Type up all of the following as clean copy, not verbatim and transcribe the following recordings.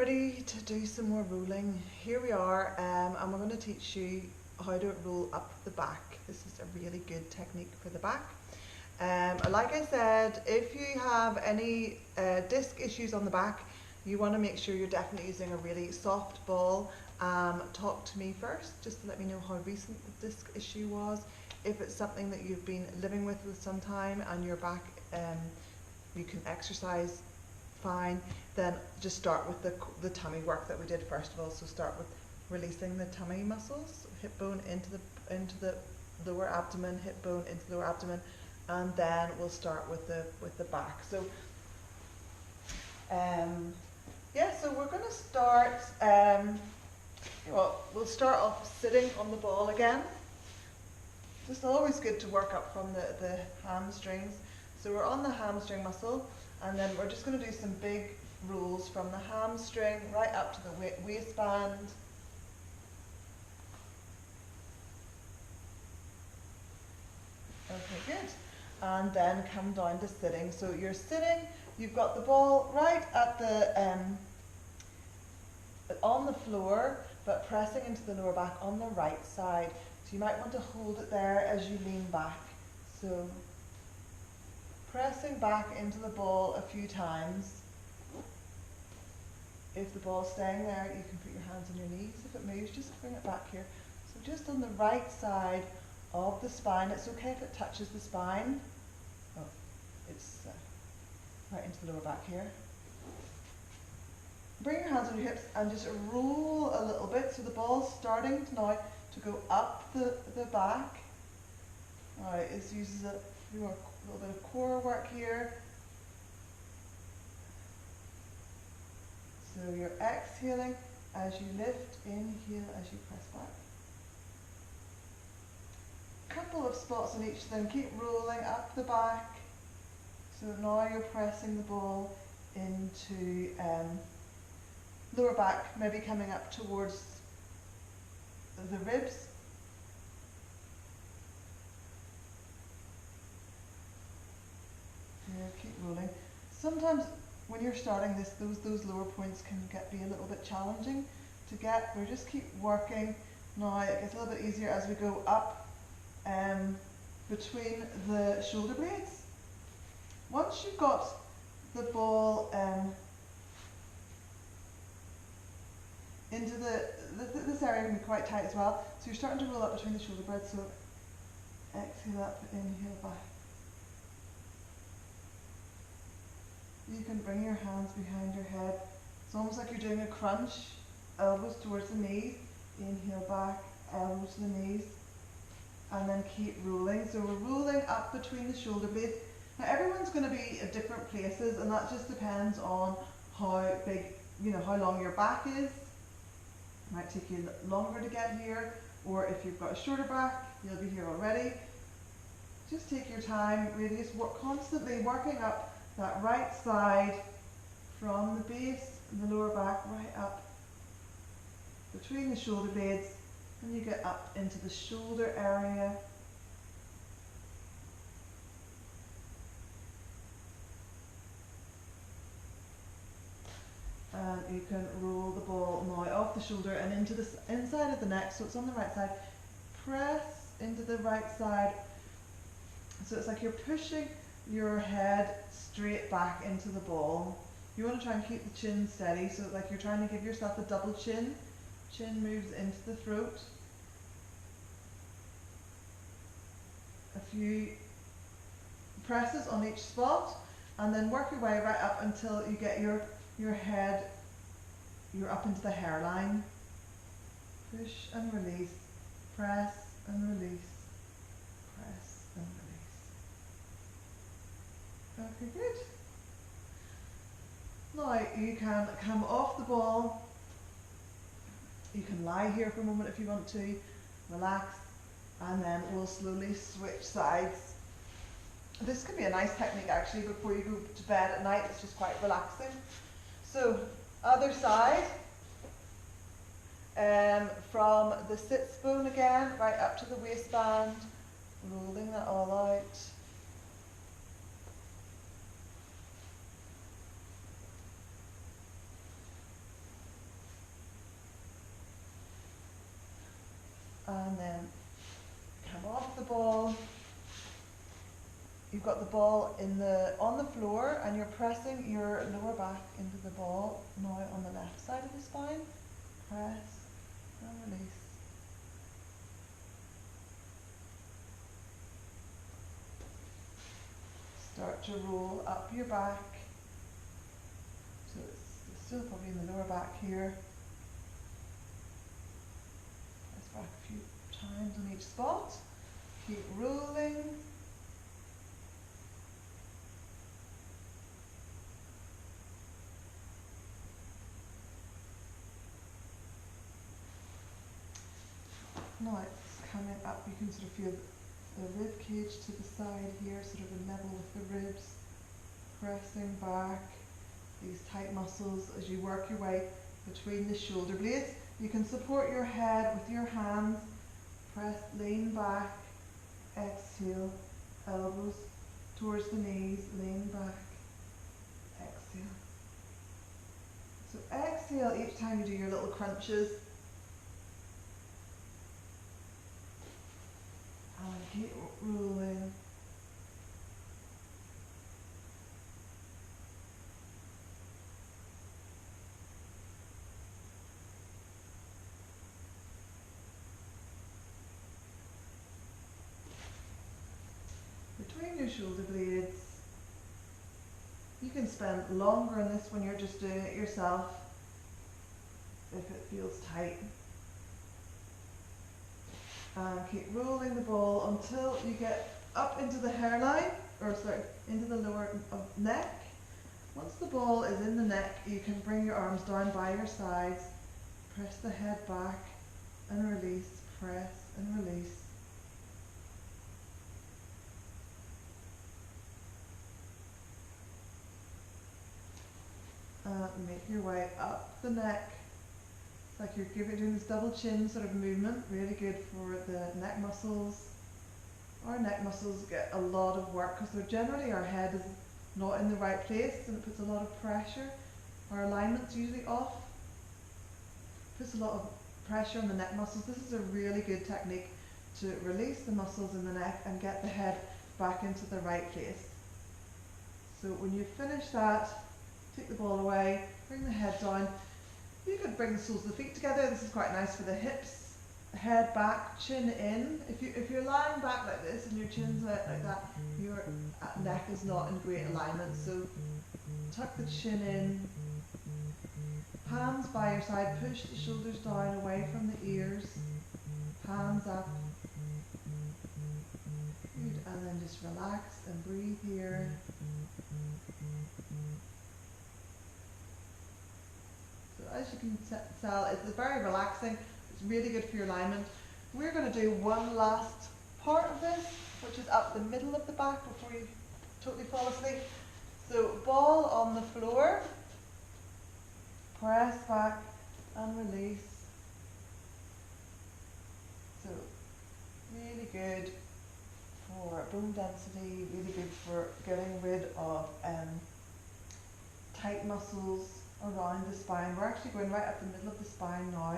Ready to do some more rolling. Here we are, and we're going to teach you how to roll up the back. This is a really good technique for the back. Like I said, if you have any disc issues on the back, you want to make sure you're definitely using a really soft ball. Talk to me first, just to let me know how recent the disc issue was. If it's something that you've been living with some time and your back, you can exercise fine, then just start with the tummy work that we did first of all. So start with releasing the tummy muscles, hip bone into the lower abdomen, hip bone into the lower abdomen, and then we'll start with the back. So yeah, so we're going to start. We'll start off sitting on the ball again. Just always good to work up from the hamstrings. So we're on the hamstring muscle, and then we're just going to do some big rolls from the hamstring right up to the waistband. Okay, good. And then come down to sitting. So you're sitting, you've got the ball right at the on the floor, but pressing into the lower back on the right side. So you might want to hold it there as you lean back. So pressing back into the ball a few times. If the ball's staying there, you can put your hands on your knees. If it moves, just bring it back here. So just on the right side of the spine. It's okay if it touches the spine. Oh, it's right into the lower back here. Bring your hands on your hips and just roll a little bit. So the ball's starting now to go up the back. All right, it uses a little bit of core work here. So you're exhaling as you lift, inhale as you press back. Couple of spots on each of them. Keep rolling up the back. So now you're pressing the ball into lower back, maybe coming up towards the ribs. Here, keep rolling. Sometimes when you're starting this, those lower points can be a little bit challenging to get. We just keep working. Now it gets a little bit easier as we go up between the shoulder blades. Once you've got the ball into this area can be quite tight as well. So you're starting to roll up between the shoulder blades. So exhale up, inhale back. You can bring your hands behind your head. It's almost like you're doing a crunch. Elbows towards the knees. Inhale back, elbows to the knees. And then keep rolling. So we're rolling up between the shoulder blades. Now everyone's going to be at different places, and that just depends on how big, how long your back is. It might take you longer to get here, or if you've got a shorter back, you'll be here already. Just take your time, really just constantly working up that right side from the base and the lower back right up between the shoulder blades, and you get up into the shoulder area. And you can roll the ball now off the shoulder and into the inside of the neck, so it's on the right side. Press into the right side. So it's like you're pushing your head straight back into the ball. You want to try and keep the chin steady, so like you're trying to give yourself a double chin. Chin moves into the throat. A few presses on each spot, and then work your way right up until you get your head, you're up into the hairline. Push and release, press and release, press and release. Okay, good. Now you can come off the ball. You can lie here for a moment if you want to, relax, and then we'll slowly switch sides. This can be a nice technique actually before you go to bed at night. It's just quite relaxing. So other side, from the sits bone again, right up to the waistband, rolling that all out. the ball, you've got the ball on the floor and you're pressing your lower back into the ball now on the left side of the spine. Press and release. Start to roll up your back. So it's still probably in the lower back here. Press back a few times on each spot. Keep rolling. Now it's coming up, you can sort of feel the rib cage to the side here, sort of in level with the ribs. Pressing back these tight muscles as you work your way between the shoulder blades. You can support your head with your hands. Press, lean back, exhale, elbows towards the knees, lean back, exhale. So exhale each time you do your little crunches. And keep rolling. Between your shoulder blades, you can spend longer on this when you're just doing it yourself, if it feels tight. And keep rolling the ball until you get up into the hairline, into the lower neck. Once the ball is in the neck, you can bring your arms down by your sides, press the head back and release, press and release. And make your way up the neck. It's like you're doing this double chin sort of movement, really good for the neck muscles. Our neck muscles get a lot of work because they're generally, our head is not in the right place and it puts a lot of pressure. Our alignment's usually off. Puts a lot of pressure on the neck muscles. This is a really good technique to release the muscles in the neck and get the head back into the right place. So when you finish that, take the ball away, bring the head down. You could bring the soles of the feet together. This is quite nice for the hips. Head back, chin in. If you're lying back like this and your chin's out like that, your neck is not in great alignment. So tuck the chin in. Hands by your side. Push the shoulders down away from the ears. Hands up. Good. And then just relax and breathe here. As you can tell, it's very relaxing. It's really good for your alignment. We're going to do one last part of this, which is up the middle of the back before you totally fall asleep. So ball on the floor, press back and release. So really good for bone density, really good for getting rid of tight muscles around the spine. We're actually going right up the middle of the spine now.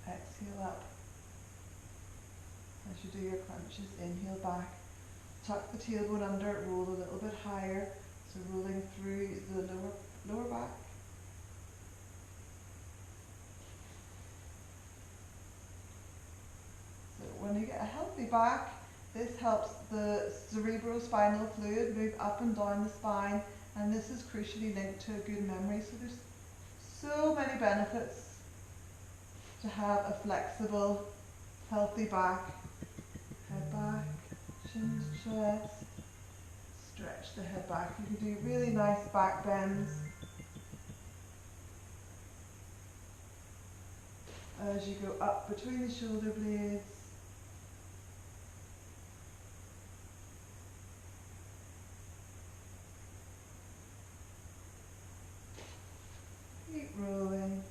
Exhale up. As you do your crunches, inhale back. Tuck the tailbone under, roll a little bit higher. So rolling through the lower back. So when you get a healthy back, this helps the cerebrospinal fluid move up and down the spine. And this is crucially linked to a good memory. So there's so many benefits to have a flexible, healthy back. Head back, chin to chest. Stretch the head back. You can do really nice back bends. As you go up between the shoulder blades. Keep rolling.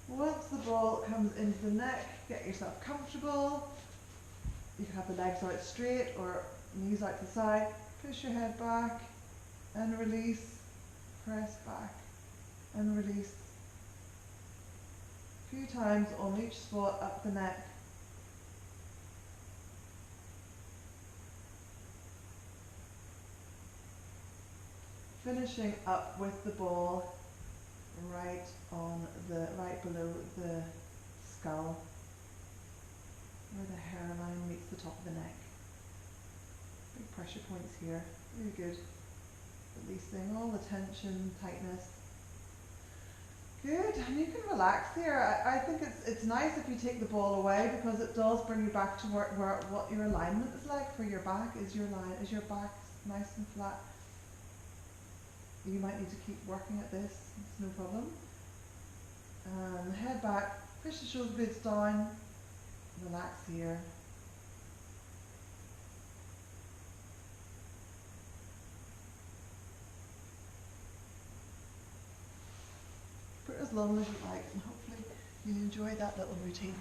Once the ball comes into the neck, get yourself comfortable. You can have the legs out straight or knees out to the side. Push your head back and release. Press back and release. A few times on each spot up the neck. Finishing up with the ball right below the skull, where the hairline meets the top of the neck. Big pressure points here. Really good. Releasing all the tension, tightness. Good, and you can relax here. I think it's nice if you take the ball away, because it does bring you back to what your alignment is like for your back. Is your back nice and flat? You might need to keep working at this, it's no problem. And head back, push the shoulder blades down, relax here. For as long as you like, and hopefully you enjoy that little routine.